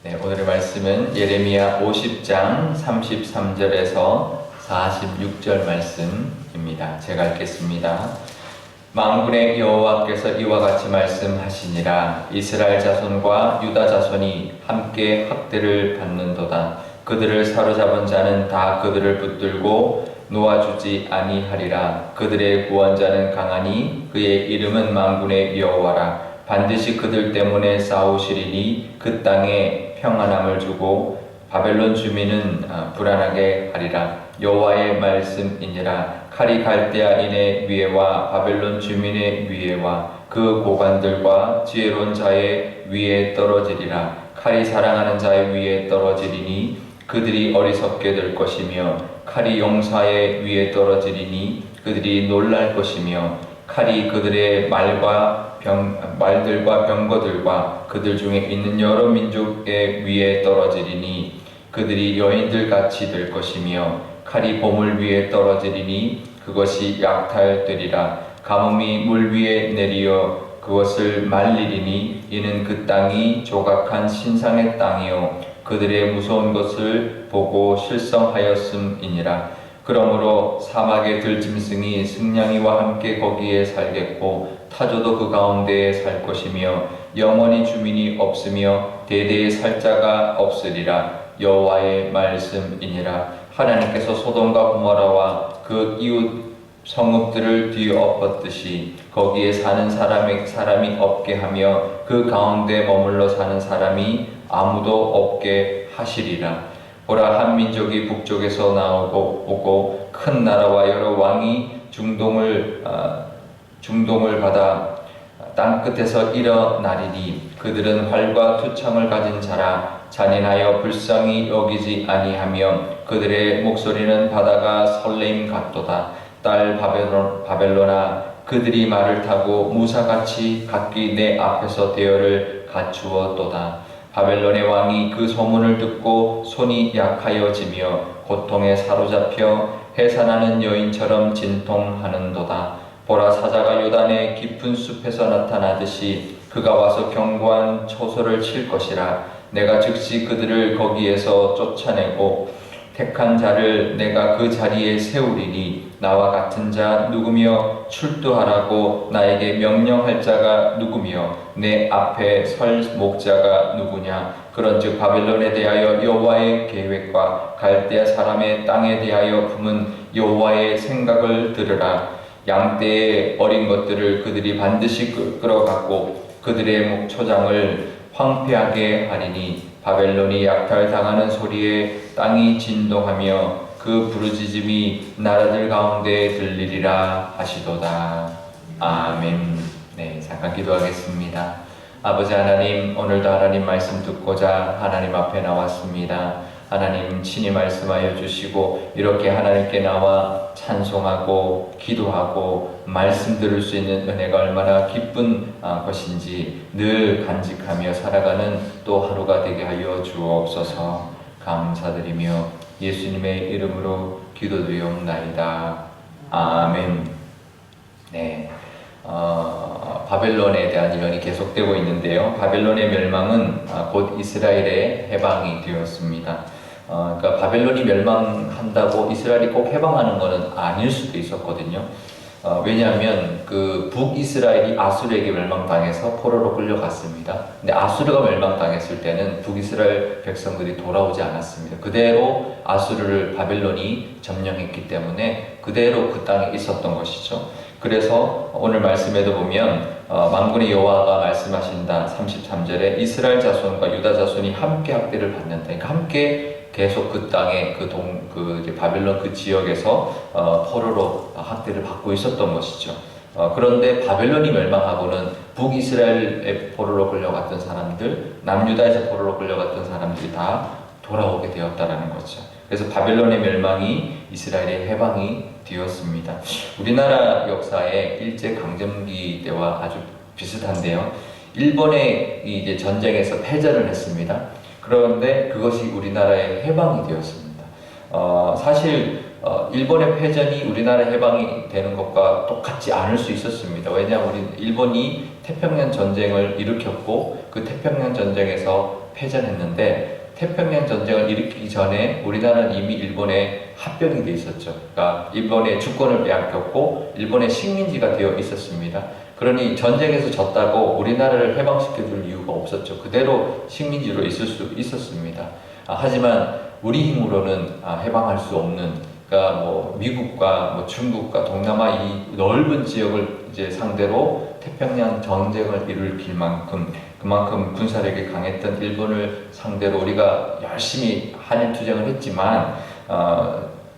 네, 오늘의 말씀은 예레미야 50장 33절에서 46절 말씀입니다. 제가 읽겠습니다. 만군의 여호와께서 이와 같이 말씀하시니라. 이스라엘 자손과 유다 자손이 함께 학대를 받는도다. 그들을 사로잡은 자는 다 그들을 붙들고 놓아주지 아니하리라. 그들의 구원자는 강하니 그의 이름은 만군의 여호와라. 반드시 그들 때문에 싸우시리니 그 땅에 평안함을 주고 바벨론 주민은 불안하게 하리라. 여호와의 말씀이니라. 칼이 갈대아인의 위에와 바벨론 주민의 위에와 그 고관들과 지혜로운 자의 위에 떨어지리라. 칼이 사랑하는 자의 위에 떨어지리니 그들이 어리석게 될 것이며 칼이 용사의 위에 떨어지리니 그들이 놀랄 것이며 칼이 그들의 말들과 병거들과 그들 중에 있는 여러 민족의 위에 떨어지리니 그들이 여인들 같이 될 것이며 칼이 보물 위에 떨어지리니 그것이 약탈되리라. 가뭄이 물 위에 내리어 그것을 말리리니 이는 그 땅이 조각한 신상의 땅이요 그들의 무서운 것을 보고 실성하였음이니라. 그러므로 사막의 들짐승이 승냥이와 함께 거기에 살겠고 타조도 그 가운데에 살 것이며 영원히 주민이 없으며 대대에 살 자가 없으리라. 여호와의 말씀이니라. 하나님께서 소돔과 고모라와 그 이웃 성읍들을 뒤엎었듯이 거기에 사는 사람이 없게 하며 그 가운데 머물러 사는 사람이 아무도 없게 하시리라. 보라, 한 민족이 북쪽에서 오고 큰 나라와 여러 왕이 중동을 받아 땅끝에서 일어나리니 그들은 활과 투창을 가진 자라. 잔인하여 불쌍히 여기지 아니하며 그들의 목소리는 바다가 설레임 같도다. 딸 바벨론아, 그들이 말을 타고 무사같이 각기 내 앞에서 대열을 갖추었도다. 바벨론의 왕이 그 소문을 듣고 손이 약하여지며 고통에 사로잡혀 해산하는 여인처럼 진통하는도다. 보라, 사자가 요단의 깊은 숲에서 나타나듯이 그가 와서 견고한 초소를 칠 것이라. 내가 즉시 그들을 거기에서 쫓아내고 택한 자를 내가 그 자리에 세우리니 나와 같은 자 누구며 출두하라고 나에게 명령할 자가 누구며 내 앞에 설 목자가 누구냐. 그런즉 바벨론에 대하여 여호와의 계획과 갈대아 사람의 땅에 대하여 품은 여호와의 생각을 들으라. 양떼의 어린 것들을 그들이 반드시 끌어갔고 그들의 초장을 황폐하게 하리니 바벨론이 약탈당하는 소리에 땅이 진동하며 그 부르짖음이 나라들 가운데 들리리라 하시도다. 아멘. 네, 잠깐 기도하겠습니다. 아버지 하나님, 오늘도 하나님 말씀 듣고자 하나님 앞에 나왔습니다. 하나님 친히 말씀하여 주시고 이렇게 하나님께 나와 찬송하고 기도하고 말씀 들을 수 있는 은혜가 얼마나 기쁜 것인지 늘 간직하며 살아가는 또 하루가 되게 하여 주옵소서. 감사드리며 예수님의 이름으로 기도드리옵나이다. 아멘. 네, 바벨론에 대한 일언이 계속되고 있는데요. 바벨론의 멸망은 곧 이스라엘의 해방이 되었습니다. 그러니까 바벨론이 멸망한다고 이스라엘이 꼭 해방하는 것은 아닐 수도 있었거든요. 왜냐하면 그 북이스라엘이 아수르에게 멸망당해서 포로로 끌려갔습니다. 근데 아수르가 멸망당했을 때는 북이스라엘 백성들이 돌아오지 않았습니다. 그대로 아수르를 바벨론이 점령했기 때문에 그대로 그 땅에 있었던 것이죠. 그래서 오늘 말씀에도 보면 만군의 여호와가 말씀하신다 33절에 이스라엘 자손과 유다 자손이 함께 학대를 받는다. 그러니까 함께 계속 그 땅에 바벨론 그 지역에서 포로로 학대를 받고 있었던 것이죠. 그런데 바벨론이 멸망하고는 북이스라엘의 포로로 끌려갔던 사람들, 남유다에서 포로로 끌려갔던 사람들이 다 돌아오게 되었다라는 거죠. 그래서 바벨론의 멸망이 이스라엘의 해방이 되었습니다. 우리나라 역사의 일제강점기 때와 아주 비슷한데요. 일본의 이제 전쟁에서 패전을 했습니다. 그런데 그것이 우리나라의 해방이 되었습니다. 사실 일본의 패전이 우리나라 해방이 되는 것과 똑같지 않을 수 있었습니다. 왜냐하면 우리 일본이 태평양 전쟁을 일으켰고 그 태평양 전쟁에서 패전했는데 태평양 전쟁을 일으키기 전에 우리나라는 이미 일본에 합병이 돼 있었죠. 그러니까 일본의 주권을 빼앗겼고 일본의 식민지가 되어 있었습니다. 그러니 전쟁에서 졌다고 우리나라를 해방시켜줄 이유가 없었죠. 그대로 식민지로 있을 수 있었습니다. 하지만 우리 힘으로는 해방할 수 없는, 그러니까 뭐 미국과 뭐 중국과 동남아 이 넓은 지역을 이제 상대로 태평양 전쟁을 일으킬 만큼 그만큼 군사력이 강했던 일본을 상대로 우리가 열심히 한일 투쟁을 했지만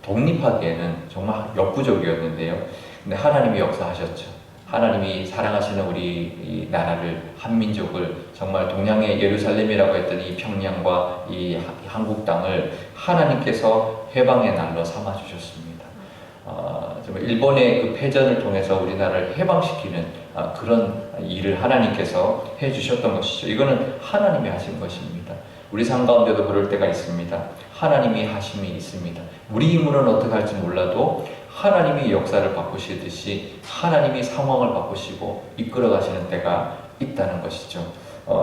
독립하기에는 정말 역부족이었는데요. 근데 하나님이 역사하셨죠. 하나님이 사랑하시는 우리 이 나라를, 한민족을 정말 동양의 예루살렘이라고 했던 이 평양과 이 한국 땅을 하나님께서 해방의 날로 삼아 주셨습니다. 정말 일본의 그 패전을 통해서 우리나라를 해방시키는 그런 일을 하나님께서 해주셨던 것이죠. 이거는 하나님이 하신 것입니다. 우리 삶 가운데도 그럴 때가 있습니다. 하나님이 하심이 있습니다. 우리 힘으로는 어떻게 할지 몰라도 하나님이 역사를 바꾸시듯이 하나님이 상황을 바꾸시고 이끌어 가시는 때가 있다는 것이죠.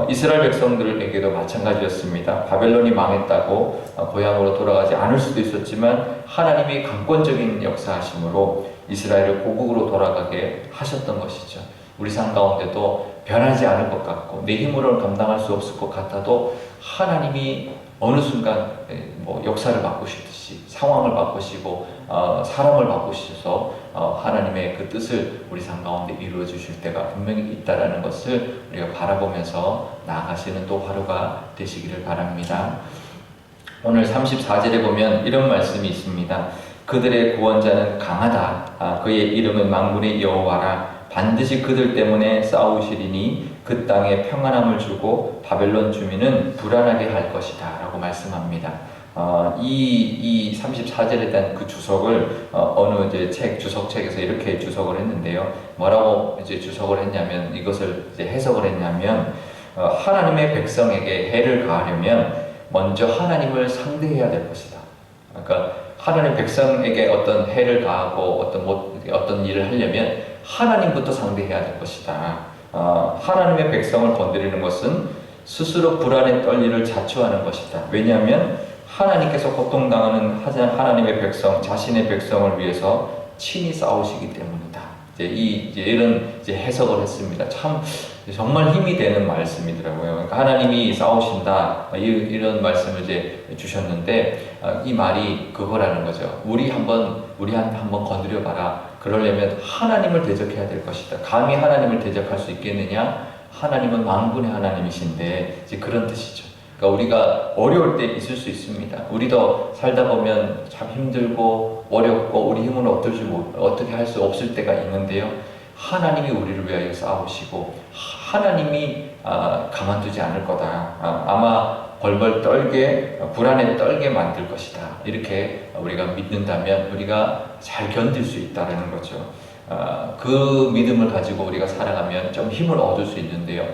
이스라엘 백성들에게도 마찬가지였습니다. 바벨론이 망했다고 고향으로 돌아가지 않을 수도 있었지만 하나님이 강권적인 역사하심으로 이스라엘을 고국으로 돌아가게 하셨던 것이죠. 우리 삶 가운데도 변하지 않을 것 같고 내 힘으로는 감당할 수 없을 것 같아도 하나님이 어느 순간 역사를 바꾸시듯이 상황을 바꾸시고 사람을 바꾸셔서 하나님의 그 뜻을 우리 삶 가운데 이루어 주실 때가 분명히 있다라는 것을 우리가 바라보면서 나아가시는 또 하루가 되시기를 바랍니다. 오늘 34절에 보면 이런 말씀이 있습니다. 그들의 구원자는 강하다. 그의 이름은 만군의 여호와라. 반드시 그들 때문에 싸우시리니 그 땅에 평안함을 주고 바벨론 주민은 불안하게 할 것이다 라고 말씀합니다. 이 34절에 대한 그 주석을 어느 이제 주석책에서 이렇게 주석을 했는데요. 뭐라고 이제 주석을 했냐면, 이것을 이제 해석을 했냐면, 하나님의 백성에게 해를 가하려면 먼저 하나님을 상대해야 될 것이다. 그러니까 하나님 백성에게 어떤 해를 가하고 어떤 일을 하려면 하나님부터 상대해야 될 것이다. 하나님의 백성을 건드리는 것은 스스로 불안에 떨리를 자초하는 것이다. 왜냐하면 하나님께서 고통당하는 하나님의 백성, 자신의 백성을 위해서 친히 싸우시기 때문이다. 이런 해석을 했습니다. 참 정말 힘이 되는 말씀이더라고요. 그러니까 하나님이 싸우신다 이런 말씀을 이제 주셨는데 이 말이 그거라는 거죠. 우리한테 한번 건드려 봐라. 그러려면 하나님을 대적해야 될 것이다. 감히 하나님을 대적할 수 있겠느냐? 하나님은 만군의 하나님이신데 이제 그런 뜻이죠. 그러니까 우리가 어려울 때 있을 수 있습니다. 우리도 살다 보면 참 힘들고 어렵고 우리 힘으로 어떻게 할 수 없을 때가 있는데요. 하나님이 우리를 위하여 싸우시고 하나님이 가만두지 않을 거다. 아마 벌벌 떨게 불안에 떨게 만들 것이다. 이렇게 우리가 믿는다면 우리가 잘 견딜 수 있다는 거죠. 그 믿음을 가지고 우리가 살아가면 좀 힘을 얻을 수 있는데요.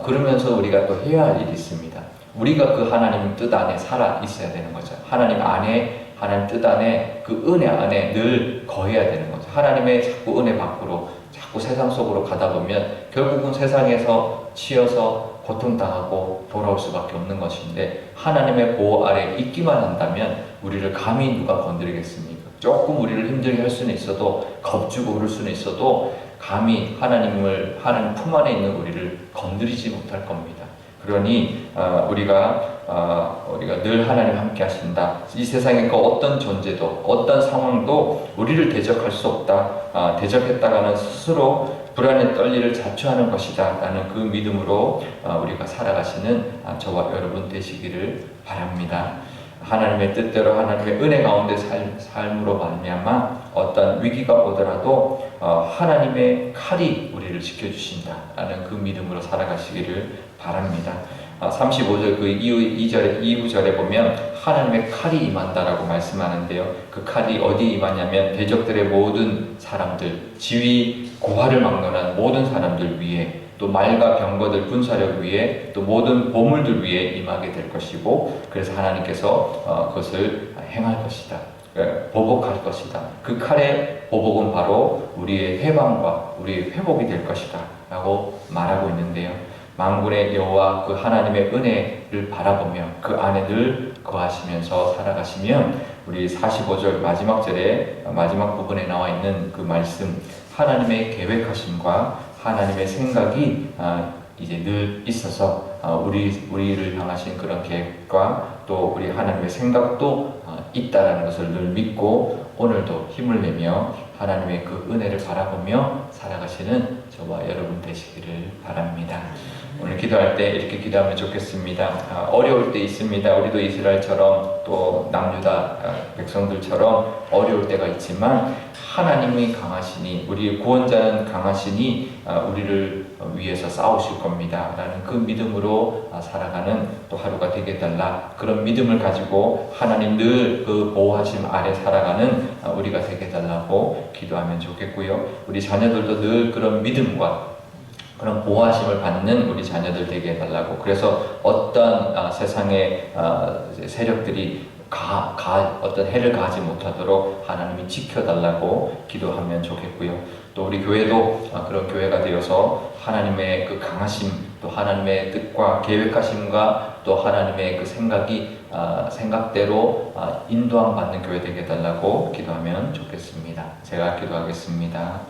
그러면서 우리가 또 해야 할 일이 있습니다. 우리가 그 하나님 뜻 안에 살아 있어야 되는 거죠. 하나님 안에, 하나님 뜻 안에, 그 은혜 안에 늘 거해야 되는 거죠. 하나님의 자꾸 은혜 밖으로, 자꾸 세상 속으로 가다 보면 결국은 세상에서 치여서 고통당하고 돌아올 수밖에 없는 것인데, 하나님의 보호 아래 있기만 한다면 우리를 감히 누가 건드리겠습니까? 조금 우리를 힘들게 할 수는 있어도, 겁주고 그럴 수는 있어도 감히 하나님 품 안에 있는 우리를 건드리지 못할 겁니다. 그러니 우리가 늘 하나님 함께 하신다. 이 세상의 그 어떤 존재도 어떤 상황도 우리를 대적할 수 없다. 대적했다가는 스스로 불안에 떨리를 자초하는 것이다 라는 그 믿음으로 우리가 살아가시는 저와 여러분 되시기를 바랍니다. 하나님의 뜻대로 하나님의 은혜 가운데 삶으로 말미암아 어떤 위기가 오더라도 하나님의 칼이 우리를 지켜주신다라는 그 믿음으로 살아가시기를 바랍니다. 35절 그 이후 절에 보면 하나님의 칼이 임한다라고 말씀하는데요. 그 칼이 어디에 임하냐면 대적들의 모든 사람들, 지위 고하를 막론한 모든 사람들 위에, 또 말과 병거들 군사력 위에, 또 모든 보물들 위에 임하게 될 것이고, 그래서 하나님께서 그것을 행할 것이다. 보복할 것이다. 그 칼의 보복은 바로 우리의 해방과 우리의 회복이 될 것이다 라고 말하고 있는데요. 만군의 여호와 그 하나님의 은혜를 바라보며 그 안에 늘 거하시면서 살아가시면 우리 45절 마지막 절에 마지막 부분에 나와 있는 그 말씀, 하나님의 계획하심과 하나님의 생각이 이제 늘 있어서 우리를 향하신 그런 계획과 또 우리 하나님의 생각도 있다라는 것을 늘 믿고 오늘도 힘을 내며 하나님의 그 은혜를 바라보며 살아가시는 저와 여러분 되시기를 바랍니다. 오늘 기도할 때 이렇게 기도하면 좋겠습니다. 어려울 때 있습니다. 우리도 이스라엘처럼 또 남유다 백성들처럼 어려울 때가 있지만 하나님이 강하시니 우리의 구원자는 강하시니 우리를 위해서 싸우실 겁니다 라는 그 믿음으로 살아가는 또 하루가 되게 해달라. 그런 믿음을 가지고 하나님 늘 그 보호하심 아래 살아가는 우리가 되게 해달라고 기도하면 좋겠고요. 우리 자녀들도 늘 그런 믿음과 그런 보호하심을 받는 우리 자녀들 되게 해달라고. 그래서 어떤 세상의 세력들이 어떤 해를 가하지 못하도록 하나님이 지켜달라고 기도하면 좋겠고요. 또 우리 교회도 그런 교회가 되어서 하나님의 그 강하심, 또 하나님의 뜻과 계획하심과 또 하나님의 그 생각대로 인도함 받는 교회 되게 해달라고 기도하면 좋겠습니다. 제가 기도하겠습니다.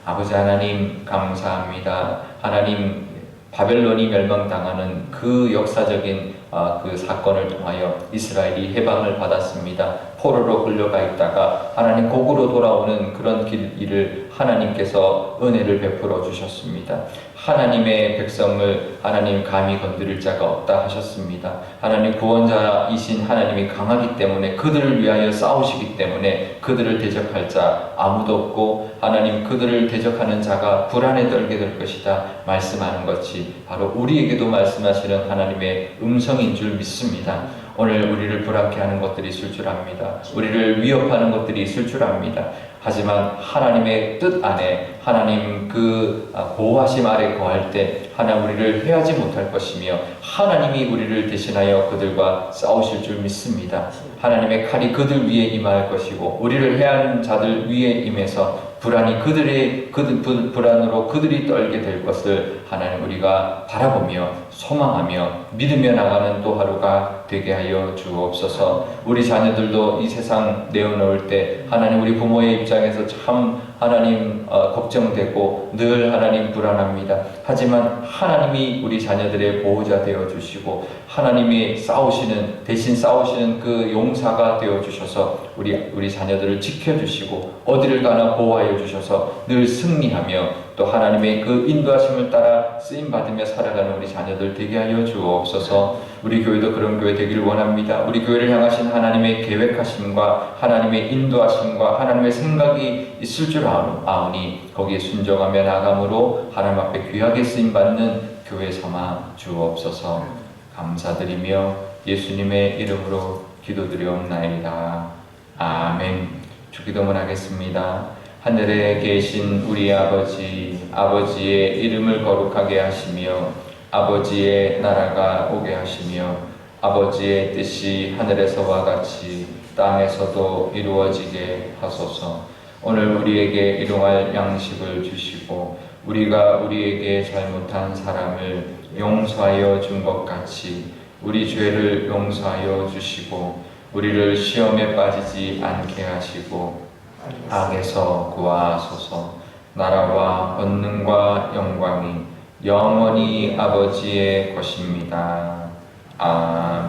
아버지 하나님 감사합니다. 하나님 바벨론이 멸망당하는 그 역사적인 그 사건을 통하여 이스라엘이 해방을 받았습니다. 포로로 끌려가 있다가 하나님 곡으로 돌아오는 그런 길을 하나님께서 은혜를 베풀어 주셨습니다. 하나님의 백성을 하나님 감히 건드릴 자가 없다 하셨습니다. 하나님 구원자이신 하나님이 강하기 때문에 그들을 위하여 싸우시기 때문에 그들을 대적할 자 아무도 없고 하나님 그들을 대적하는 자가 불안에 떨게 될 것이다 말씀하는 것이 바로 우리에게도 말씀하시는 하나님의 음성인 줄 믿습니다. 오늘 우리를 불안케 하는 것들이 있을 줄 압니다. 우리를 위협하는 것들이 있을 줄 압니다. 하지만 하나님의 뜻 안에 하나님 그 보호하심 아래 거할 때 하나 우리를 해하지 못할 것이며 하나님이 우리를 대신하여 그들과 싸우실 줄 믿습니다. 하나님의 칼이 그들 위에 임할 것이고 우리를 해하는 자들 위에 임해서 불안이 불안으로 그들이 떨게 될 것을 하나님 우리가 바라보며 소망하며 믿으며 나가는 또 하루가 되게 하여 주옵소서. 우리 자녀들도 이 세상 내어놓을 때 하나님 우리 부모의 입장에서 참 하나님 걱정되고 늘 하나님 불안합니다. 하지만 하나님이 우리 자녀들의 보호자 되어 주시고 하나님이 대신 싸우시는 그 용사가 되어 주셔서 우리 자녀들을 지켜 주시고 어디를 가나 보호하여 주셔서 늘 승리하며 또 하나님의 그 인도하심을 따라 쓰임 받으며 살아가는 우리 자녀들 되게 하여 주옵소서. 우리 교회도 그런 교회 되기를 원합니다. 우리 교회를 향하신 하나님의 계획하심과 하나님의 인도하심과 하나님의 생각이 있을 줄 아오니 거기에 순종하며 나감으로 하나님 앞에 귀하게 쓰임 받는 교회 삼아 주옵소서. 감사드리며 예수님의 이름으로 기도드리옵나이다. 아멘. 주기도문 하겠습니다. 하늘에 계신 우리 아버지의 이름을 거룩하게 하시며 아버지의 나라가 오게 하시며 아버지의 뜻이 하늘에서와 같이 땅에서도 이루어지게 하소서. 오늘 우리에게 일용할 양식을 주시고 우리가 우리에게 잘못한 사람을 용서하여 준 것 같이 우리 죄를 용서하여 주시고 우리를 시험에 빠지지 않게 하시고 악에서 구하소서. 나라와 권능과 영광이 영원히 아버지의 것입니다. 아멘.